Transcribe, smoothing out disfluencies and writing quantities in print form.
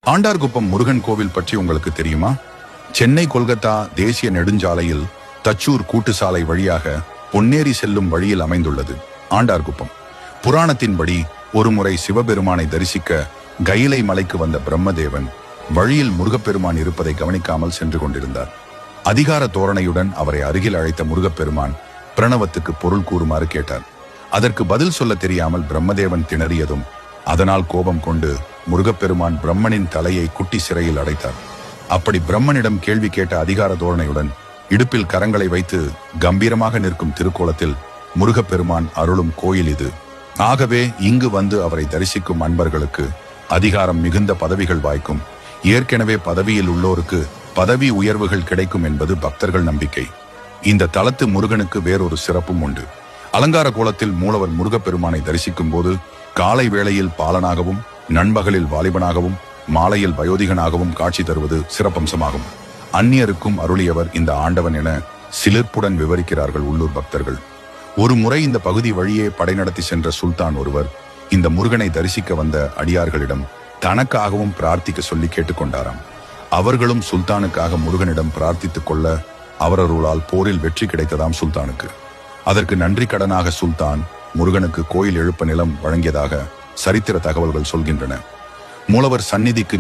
ஆண்டார்குப்பம் முருகன் கோவில் பற்றி உங்களுக்கு தெரியுமா? சென்னை கொல்கத்தா தேசிய நெடுஞ்சாலையில் தச்சூர் கூட்டு சாலை வழியாக பொன்னேரி செல்லும் வழியில் அமைந்துள்ளது ஆண்டார்குப்பம். புராணத்தின்படி ஒருமுறை சிவபெருமானை தரிசிக்க கயிலை மலைக்கு வந்த பிரம்மதேவன் வழியில் முருகப்பெருமான் இருப்பதை கவனிக்காமல் சென்று கொண்டிருந்தார். அதிகார தோரணையுடன் அவரை அருகில் அழைத்த முருகப்பெருமான் பிரணவத்துக்கு பொருள் கூறுமாறு கேட்டார். அதற்கு பதில் சொல்ல தெரியாமல் பிரம்மதேவன் திணறியதும் அதனால் கோபம் கொண்டு முருகப்பெருமான் பிரம்மனின் தலையை குட்டி சிறையில் அடைத்தார். அப்படி பிரம்மனிடம் கேள்வி கேட்ட அதிகார தோரணையுடன் இடுப்பில் கரங்களை வைத்து கம்பீரமாக நிற்கும் திருக்கோலத்தில் முருகப்பெருமான் அருளும் கோயில் இது. ஆகவே இங்கு வந்து அவரை தரிசிக்கும் அன்பர்களுக்கு அதிகாரம் மிகுந்த பதவிகள் வாய்க்கும். ஏற்கனவே பதவியில் உள்ளோருக்கு பதவி உயர்வுகள் கிடைக்கும் என்பது பக்தர்கள் நம்பிக்கை. இந்த தலத்து முருகனுக்கு வேறொரு சிறப்பும் உண்டு. அலங்கார கோலத்தில் மூலவர் முருகப்பெருமானை தரிசிக்கும் போது காலை வேளையில் பாலனாகவும், நண்பகலில் வாலிபனாகவும், மாலையில் வயோதிகனாகவும் காட்சி தருவது சிறப்பம்சமாகும். அந்நியருக்கும் அருளியவர் இந்த ஆண்டவன் என சிலிர்ப்புடன் விவரிக்கிறார்கள் உள்ளூர் பக்தர்கள். ஒரு முறை இந்த பகுதி வழியே படை நடத்தி சென்ற சுல்தான் ஒருவர் இந்த முருகனை தரிசிக்க வந்த அடியார்களிடம் தனக்காகவும் பிரார்த்திக்க சொல்லி கேட்டுக்கொண்டாராம். அவர்களும் சுல்தானுக்காக முருகனிடம் பிரார்த்தித்துக் கொள்ள அவரருளால் போரில் வெற்றி கிடைத்ததாம் சுல்தானுக்கு. அதற்கு நன்றி கடனாக சுல்தான் முருகனுக்கு கோயில் எழுப்ப நிலம் வழங்கியதாக சரித்திர தகவல்கள் சொல்கின்றன. மூலவர் சந்நிதிக்கு